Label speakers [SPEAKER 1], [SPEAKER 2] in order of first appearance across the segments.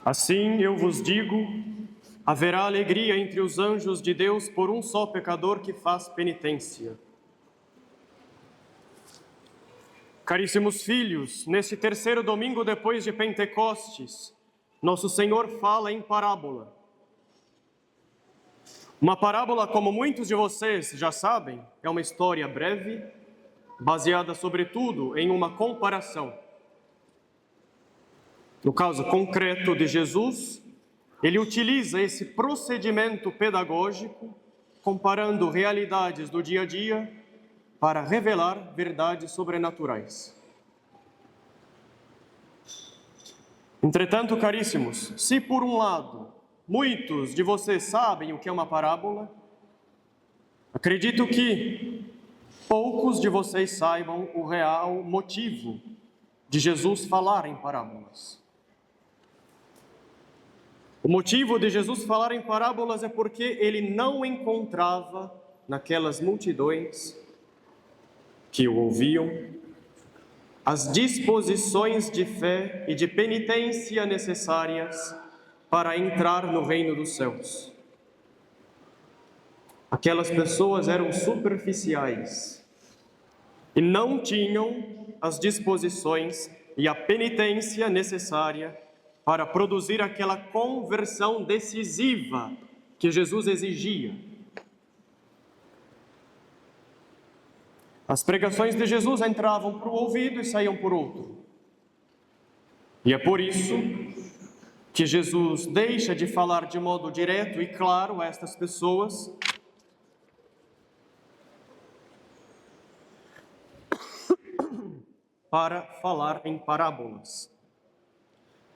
[SPEAKER 1] Assim eu vos digo, haverá alegria entre os anjos de Deus por um só pecador que faz penitência. Caríssimos filhos, neste terceiro domingo depois de Pentecostes, Nosso Senhor fala em parábola. Uma parábola, como muitos de vocês já sabem, é uma história breve, baseada sobretudo em uma comparação. No caso concreto de Jesus, ele utiliza esse procedimento pedagógico, comparando realidades do dia a dia, para revelar verdades sobrenaturais. Entretanto, caríssimos, se por um lado, muitos de vocês sabem o que é uma parábola, acredito que poucos de vocês saibam o real motivo de Jesus falar em parábolas. O motivo de Jesus falar em parábolas é porque ele não encontrava naquelas multidões que o ouviam as disposições de fé e de penitência necessárias para entrar no reino dos céus. Aquelas pessoas eram superficiais e não tinham as disposições e a penitência necessária para produzir aquela conversão decisiva que Jesus exigia. As pregações de Jesus entravam por um ouvido e saíam por outro. E é por isso que Jesus deixa de falar de modo direto e claro a estas pessoas para falar em parábolas.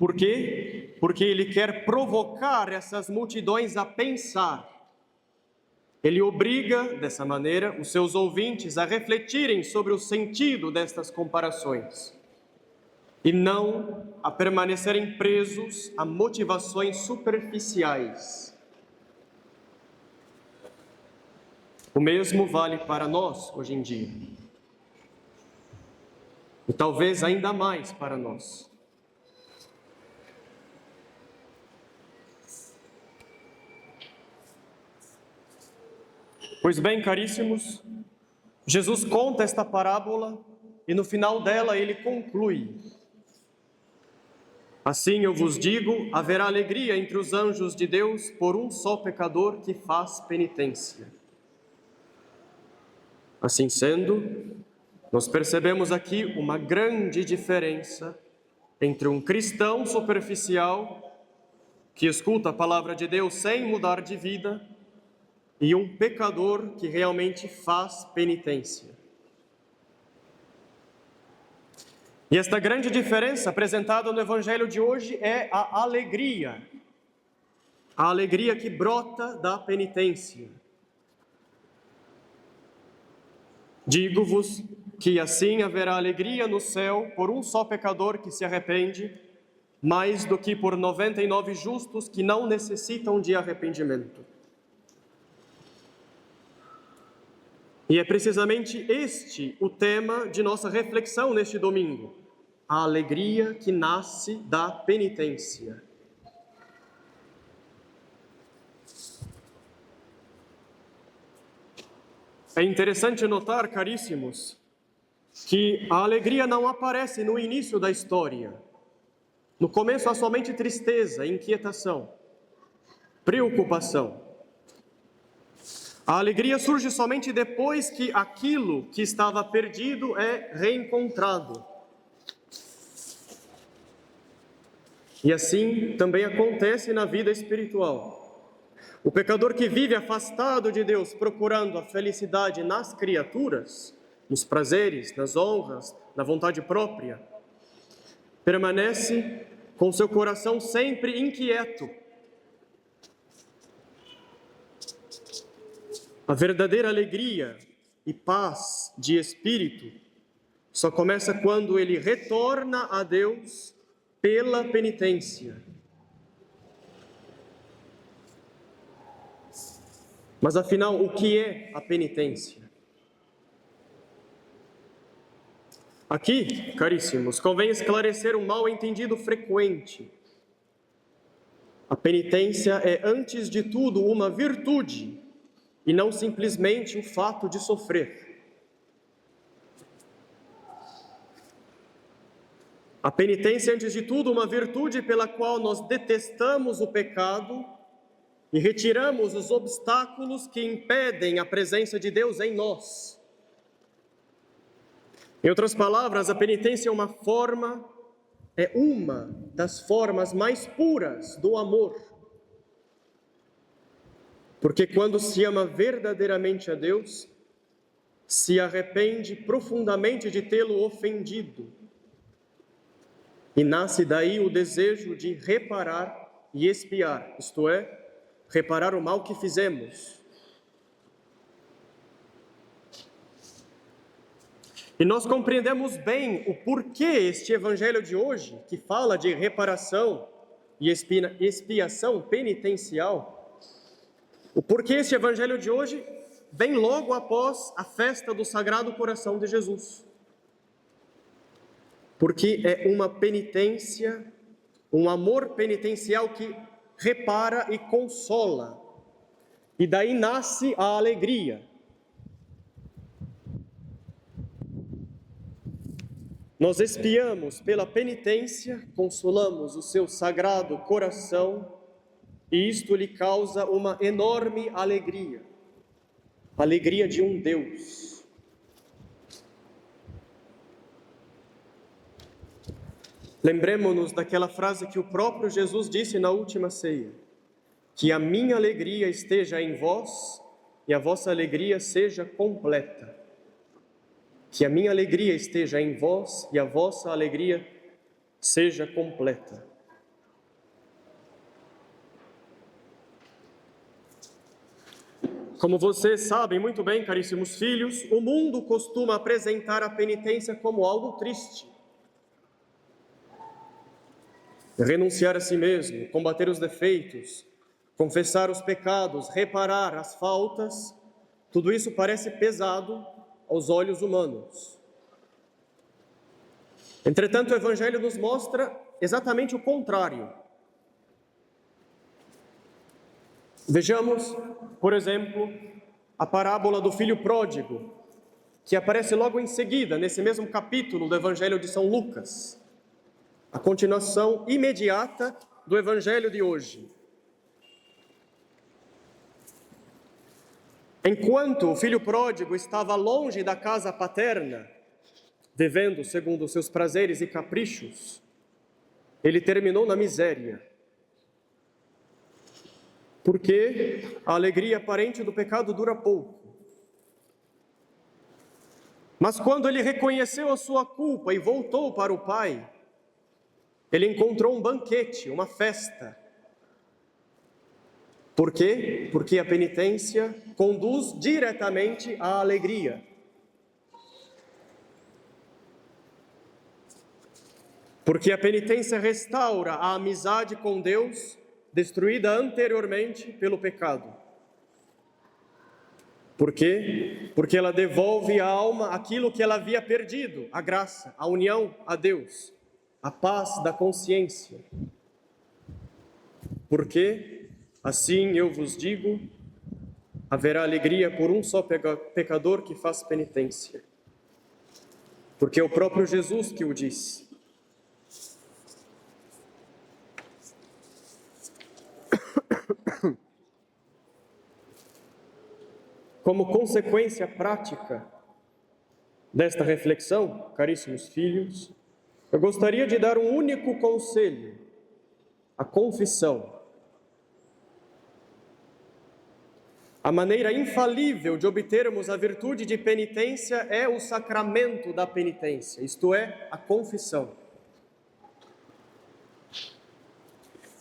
[SPEAKER 1] Por quê? Porque ele quer provocar essas multidões a pensar. Ele obriga, dessa maneira, os seus ouvintes a refletirem sobre o sentido destas comparações e não a permanecerem presos a motivações superficiais. O mesmo vale para nós hoje em dia. E talvez ainda mais para nós. Pois bem, caríssimos, Jesus conta esta parábola e no final dela ele conclui: assim eu vos digo, haverá alegria entre os anjos de Deus por um só pecador que faz penitência. Assim sendo, nós percebemos aqui uma grande diferença entre um cristão superficial que escuta a palavra de Deus sem mudar de vida e um pecador que realmente faz penitência. E esta grande diferença apresentada no Evangelho de hoje é a alegria que brota da penitência. Digo-vos que assim haverá alegria no céu por um só pecador que se arrepende, mais do que por 99 justos que não necessitam de arrependimento. E é precisamente este o tema de nossa reflexão neste domingo: a alegria que nasce da penitência. É interessante notar, caríssimos, que a alegria não aparece no início da história. No começo há somente tristeza, inquietação, preocupação. A alegria surge somente depois que aquilo que estava perdido é reencontrado. E assim também acontece na vida espiritual. O pecador que vive afastado de Deus, procurando a felicidade nas criaturas, nos prazeres, nas honras, na vontade própria, permanece com seu coração sempre inquieto. A verdadeira alegria e paz de espírito só começa quando ele retorna a Deus pela penitência. Mas afinal, o que é a penitência? Aqui, caríssimos, convém esclarecer um mal-entendido frequente. A penitência é, antes de tudo, uma virtude e não simplesmente o fato de sofrer. A penitência é, antes de tudo, uma virtude pela qual nós detestamos o pecado e retiramos os obstáculos que impedem a presença de Deus em nós. Em outras palavras, a penitência é uma das formas mais puras do amor. Porque quando se ama verdadeiramente a Deus, se arrepende profundamente de tê-lo ofendido. E nasce daí o desejo de reparar e expiar, isto é, reparar o mal que fizemos. E nós compreendemos bem o porquê este evangelho de hoje, que fala de reparação e expiação penitencial, o porquê este evangelho de hoje vem logo após a festa do Sagrado Coração de Jesus. Porque é uma penitência, um amor penitencial que repara e consola. E daí nasce a alegria. Nós expiamos pela penitência, consolamos o seu Sagrado Coração, e isto lhe causa uma enorme alegria. Alegria de um Deus. Lembremos-nos daquela frase que o próprio Jesus disse na última ceia: que a minha alegria esteja em vós e a vossa alegria seja completa. Que a minha alegria esteja em vós e a vossa alegria seja completa. Como vocês sabem muito bem, caríssimos filhos, o mundo costuma apresentar a penitência como algo triste. Renunciar a si mesmo, combater os defeitos, confessar os pecados, reparar as faltas, tudo isso parece pesado aos olhos humanos. Entretanto, o Evangelho nos mostra exatamente o contrário. Vejamos, por exemplo, a parábola do filho pródigo, que aparece logo em seguida, nesse mesmo capítulo do Evangelho de São Lucas. A continuação imediata do Evangelho de hoje. Enquanto o filho pródigo estava longe da casa paterna, vivendo segundo os seus prazeres e caprichos, ele terminou na miséria. Porque a alegria aparente do pecado dura pouco. Mas quando ele reconheceu a sua culpa e voltou para o Pai, ele encontrou um banquete, uma festa. Por quê? Porque a penitência conduz diretamente à alegria. Porque a penitência restaura a amizade com Deus, destruída anteriormente pelo pecado. Por quê? Porque ela devolve à alma aquilo que ela havia perdido, a graça, a união a Deus, a paz da consciência. Porque, assim eu vos digo, haverá alegria por um só pecador que faz penitência. Porque é o próprio Jesus que o disse. Como consequência prática desta reflexão, caríssimos filhos, eu gostaria de dar um único conselho: a confissão. A maneira infalível de obtermos a virtude de penitência é o sacramento da penitência, isto é, a confissão.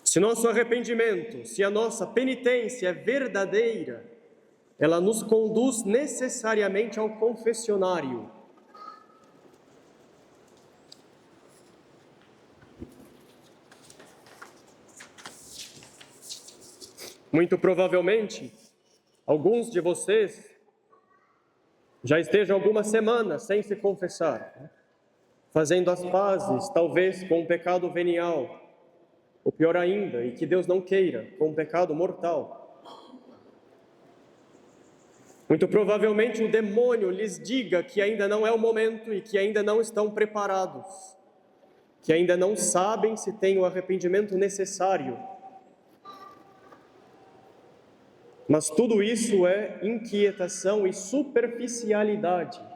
[SPEAKER 1] Se nosso arrependimento, se a nossa penitência é verdadeira, ela nos conduz necessariamente ao confessionário. Muito provavelmente, alguns de vocês já estejam algumas semanas sem se confessar, fazendo as pazes, talvez, com o pecado venial, ou pior ainda, e que Deus não queira, com um pecado mortal. Muito provavelmente o demônio lhes diga que ainda não é o momento e que ainda não estão preparados, que ainda não sabem se têm o arrependimento necessário. Mas tudo isso é inquietação e superficialidade.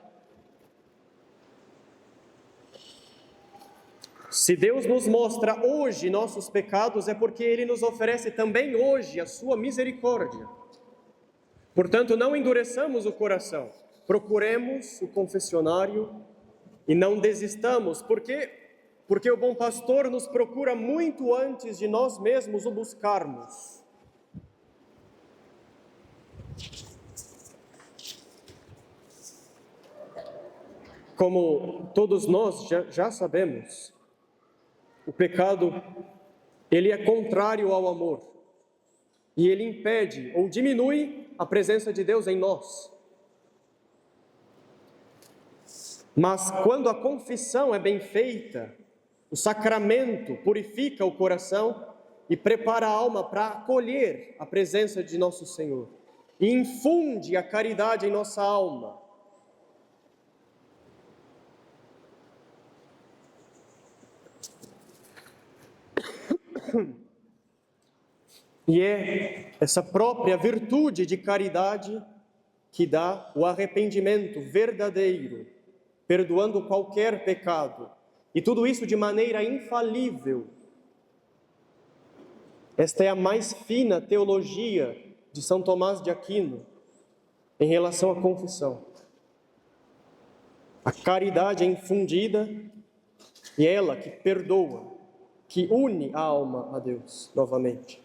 [SPEAKER 1] Se Deus nos mostra hoje nossos pecados, é porque Ele nos oferece também hoje a sua misericórdia. Portanto, não endureçamos o coração, procuremos o confessionário e não desistamos, porque o bom pastor nos procura muito antes de nós mesmos o buscarmos. Como todos nós já sabemos, o pecado, ele é contrário ao amor e ele impede ou diminui a presença de Deus em nós. Mas quando a confissão é bem feita, o sacramento purifica o coração e prepara a alma para acolher a presença de nosso Senhor e infunde a caridade em nossa alma. E é essa própria virtude de caridade que dá o arrependimento verdadeiro, perdoando qualquer pecado, e tudo isso de maneira infalível. Esta é a mais fina teologia de São Tomás de Aquino em relação à confissão. A caridade é infundida e é ela que perdoa, que une a alma a Deus novamente.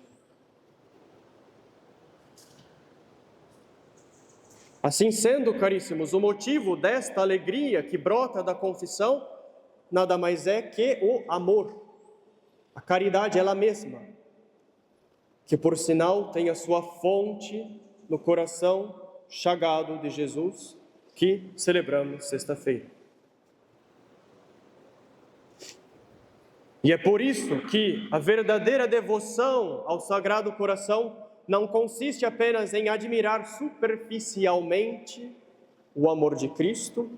[SPEAKER 1] Assim sendo, caríssimos, o motivo desta alegria que brota da confissão nada mais é que o amor. A caridade ela mesma, que por sinal tem a sua fonte no coração chagado de Jesus, que celebramos sexta-feira. E é por isso que a verdadeira devoção ao Sagrado Coração não consiste apenas em admirar superficialmente o amor de Cristo,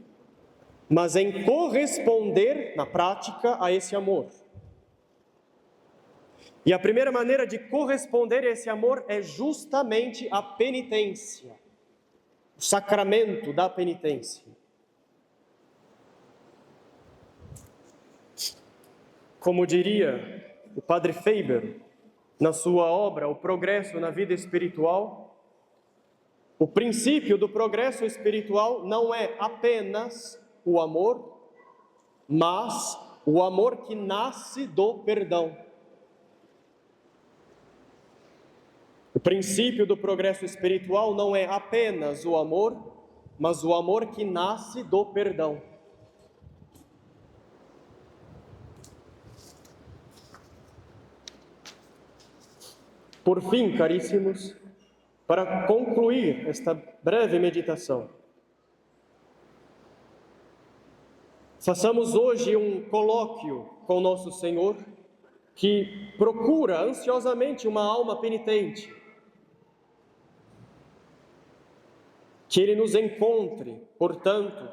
[SPEAKER 1] mas em corresponder na prática a esse amor. E a primeira maneira de corresponder a esse amor é justamente a penitência, o sacramento da penitência. Como diria o padre Faber, na sua obra O Progresso na Vida Espiritual, o princípio do progresso espiritual não é apenas o amor, mas o amor que nasce do perdão. O princípio do progresso espiritual não é apenas o amor, mas o amor que nasce do perdão. Por fim, caríssimos, para concluir esta breve meditação, façamos hoje um colóquio com nosso Senhor, que procura ansiosamente uma alma penitente. Que Ele nos encontre, portanto,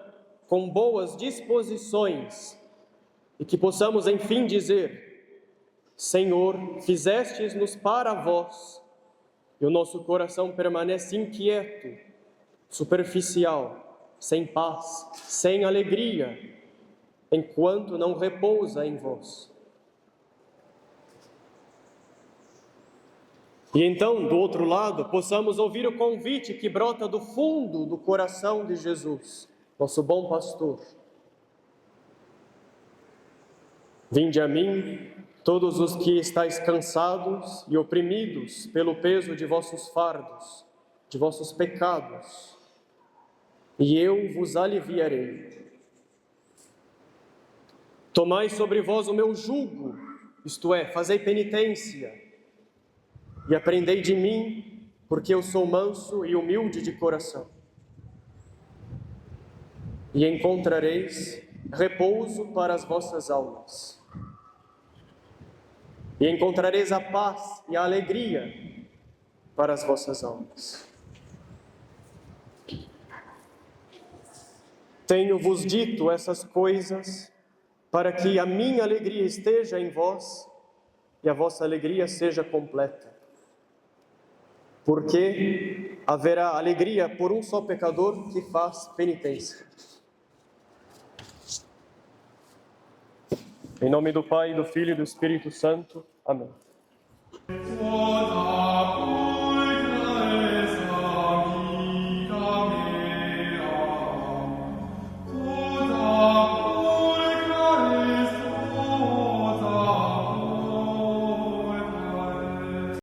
[SPEAKER 1] com boas disposições e que possamos, enfim, dizer: Senhor, fizestes-nos para vós, e o nosso coração permanece inquieto, superficial, sem paz, sem alegria, enquanto não repousa em vós. E então, do outro lado, possamos ouvir o convite que brota do fundo do coração de Jesus, nosso bom pastor. Vinde a mim, todos os que estáis cansados e oprimidos pelo peso de vossos fardos, de vossos pecados, e eu vos aliviarei. Tomai sobre vós o meu jugo, isto é, fazei penitência, e aprendei de mim, porque eu sou manso e humilde de coração. E encontrareis repouso para as vossas almas. e encontrareis a paz e a alegria para as vossas almas. Tenho-vos dito essas coisas para que a minha alegria esteja em vós e a vossa alegria seja completa. Porque haverá alegria por um só pecador que faz penitência. Em nome do Pai, do Filho e do Espírito Santo. Amém.